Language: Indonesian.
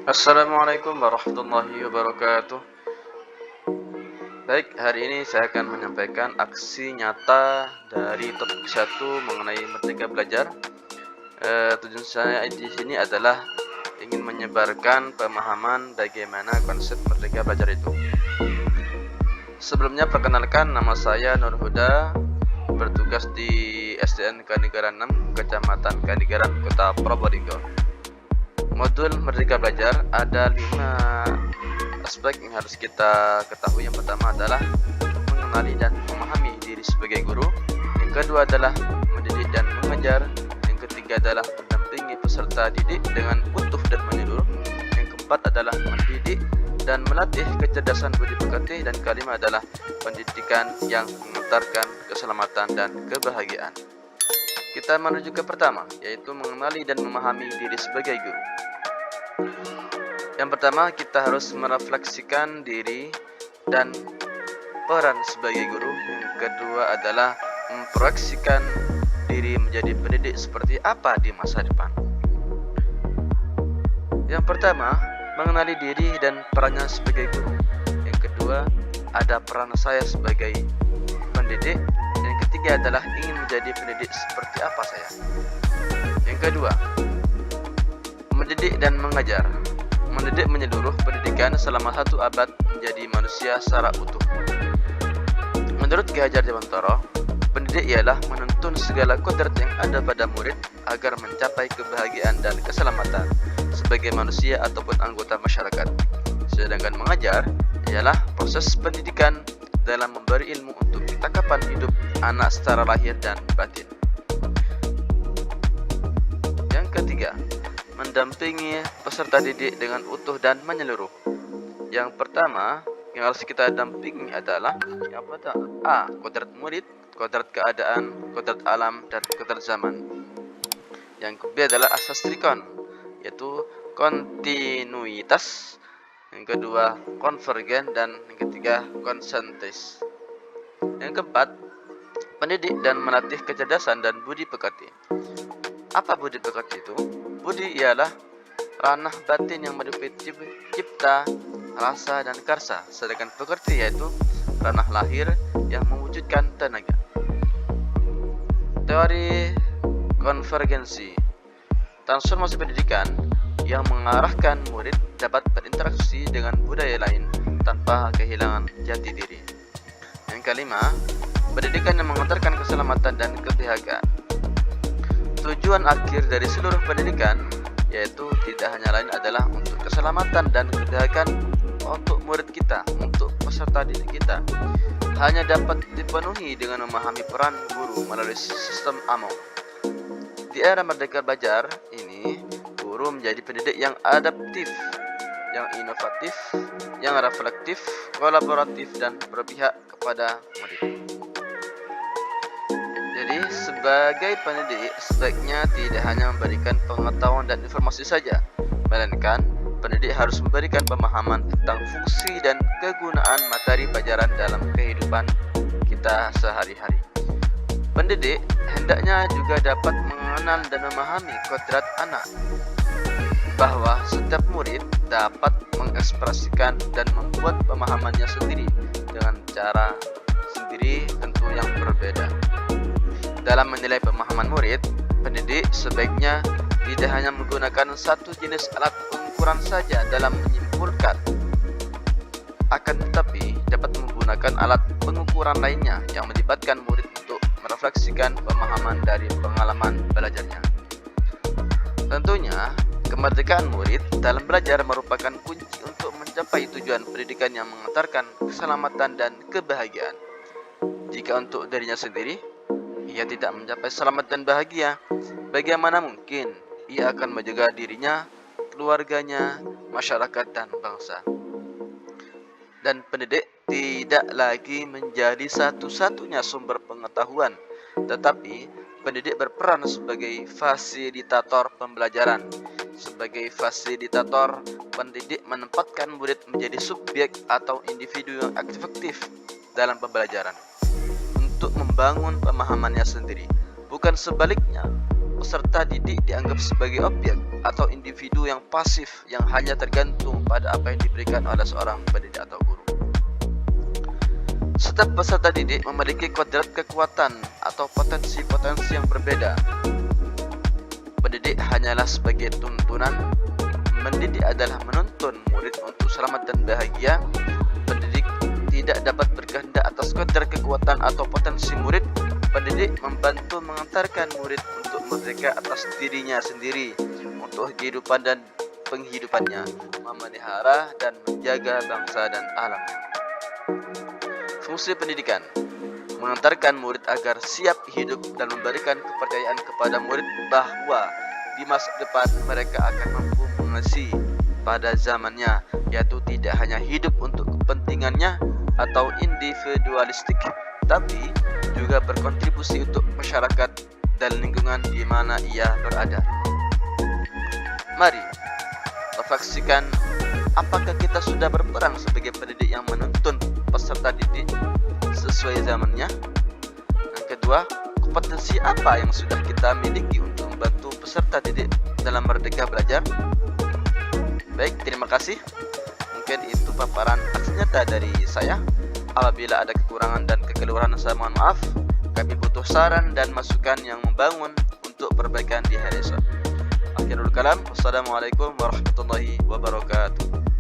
Assalamualaikum warahmatullahi wabarakatuh. Baik, hari ini saya akan menyampaikan aksi nyata dari topik satu mengenai Merdeka Belajar. Tujuan saya di sini adalah ingin menyebarkan pemahaman bagaimana konsep Merdeka Belajar itu. Sebelumnya perkenalkan, nama saya Nur Huda, bertugas di SDN Kanigaran 6, Kecamatan Kanigaran, Kota Probolinggo. Modul Merdeka Belajar ada 5 aspek yang harus kita ketahui. Yang pertama adalah mengenali dan memahami diri sebagai guru. Yang kedua adalah mendidik dan mengajar. Yang ketiga adalah mendampingi peserta didik dengan utuh dan menyeluruh. Yang keempat adalah mendidik dan melatih kecerdasan budi pekerti. Dan kelima adalah pendidikan yang mengantarkan keselamatan dan kebahagiaan. Kita menuju ke pertama, yaitu mengenali dan memahami diri sebagai guru. Yang pertama, kita harus merefleksikan diri dan peran sebagai guru. Yang kedua adalah memproyeksikan diri menjadi pendidik seperti apa di masa depan. Yang pertama, mengenali diri dan perannya sebagai guru. Yang kedua, ada peran saya sebagai pendidik. Yang ketiga adalah ingin menjadi pendidik seperti apa saya. Yang kedua, mendidik dan mengajar. Mendidik menyeluruh pendidikan selama 1 abad menjadi manusia secara utuh. Menurut Ki Hajar Dewantara, pendidik ialah menuntun segala kodrat yang ada pada murid agar mencapai kebahagiaan dan keselamatan sebagai manusia ataupun anggota masyarakat. Sedangkan mengajar ialah proses pendidikan dalam memberi ilmu untuk ketakapan hidup anak secara lahir dan batin. Yang ketiga, mendampingi peserta didik dengan utuh dan menyeluruh. Yang pertama yang harus kita dampingi adalah yang pertama, A. Kodrat murid, kodrat keadaan, kodrat alam, dan kodrat zaman. Yang kedua adalah asas trikon, yaitu kontinuitas. Yang kedua konvergen, dan yang ketiga konsentris. Yang keempat, pendidik dan melatih kecerdasan dan budi pekerti. Apa budi pekerti itu? Budi ialah ranah batin yang meliputi cipta, rasa, dan karsa. Sedangkan pekerti yaitu ranah lahir yang mewujudkan tenaga. Teori konvergensi. Transformasi pendidikan yang mengarahkan murid dapat berinteraksi dengan budaya lain tanpa kehilangan jati diri. Yang kelima, pendidikan yang mengantarkan keselamatan dan kebahagiaan. Tujuan akhir dari seluruh pendidikan yaitu tidak hanya lain adalah untuk keselamatan dan kebahagiaan untuk murid kita, untuk peserta didik kita. Hanya dapat dipenuhi dengan memahami peran guru melalui sistem AMO. Di era Merdeka Belajar ini, guru menjadi pendidik yang adaptif, yang inovatif, yang reflektif, kolaboratif, dan berpihak kepada murid. Jadi, sebagai pendidik, sebaiknya tidak hanya memberikan pengetahuan dan informasi saja, melainkan pendidik harus memberikan pemahaman tentang fungsi dan kegunaan materi pelajaran dalam kehidupan kita sehari-hari. Pendidik hendaknya juga dapat mengenal dan memahami kodrat anak, bahwa setiap murid dapat mengekspresikan dan membuat pemahamannya sendiri dengan cara sendiri, tentu yang berbeda. Dalam menilai pemahaman murid, pendidik sebaiknya tidak hanya menggunakan satu jenis alat pengukuran saja dalam menyimpulkan, akan tetapi dapat menggunakan alat pengukuran lainnya yang melibatkan murid untuk merefleksikan pemahaman dari pengalaman belajarnya. Tentunya, kemerdekaan murid dalam belajar merupakan kunci untuk mencapai tujuan pendidikan yang mengantarkan keselamatan dan kebahagiaan. Jika untuk dirinya sendiri, ia tidak mencapai selamat dan bahagia, bagaimana mungkin ia akan menjaga dirinya, keluarganya, masyarakat, dan bangsa? Dan pendidik tidak lagi menjadi satu-satunya sumber pengetahuan, tetapi pendidik berperan sebagai fasilitator pembelajaran. Sebagai fasilitator, pendidik menempatkan murid menjadi subjek atau individu yang aktif dalam pembelajaran untuk membangun pemahamannya sendiri, bukan sebaliknya. peserta didik dianggap sebagai objek atau individu yang pasif yang hanya tergantung pada apa yang diberikan oleh seorang pendidik atau guru. Setiap peserta didik memiliki kodrat kekuatan atau potensi-potensi yang berbeda. Pendidik hanyalah sebagai tuntunan. Mendidik adalah menuntun murid untuk selamat dan bahagia. Pendidik tidak dapat berkehendak atas kodrat kekuatan atau potensi murid. Pendidik membantu mengantarkan murid untuk merdeka atas dirinya sendiri, untuk kehidupan dan penghidupannya, memelihara dan menjaga bangsa dan alamnya. Fungsi pendidikan: mengantarkan murid agar siap hidup dan memberikan kepercayaan kepada murid bahwa di masa depan mereka akan mampu mengasihi pada zamannya, yaitu tidak hanya hidup untuk kepentingannya atau individualistik, tapi juga berkontribusi untuk masyarakat dan lingkungan di mana ia berada. Mari refleksikan, apakah kita sudah berperan sebagai pendidik yang menuntun peserta didik sesuai zamannya? Yang kedua, kompetensi apa yang sudah kita miliki untuk membantu peserta didik dalam merdeka belajar? Baik, terima kasih. Mungkin itu paparan aksi nyata dari saya. Apabila ada kekurangan dan kekeliruan, saya mohon maaf. Kami butuh saran dan masukan yang membangun untuk perbaikan di hari esok. Akhirul kalam, wassalamualaikum warahmatullahi wabarakatuh.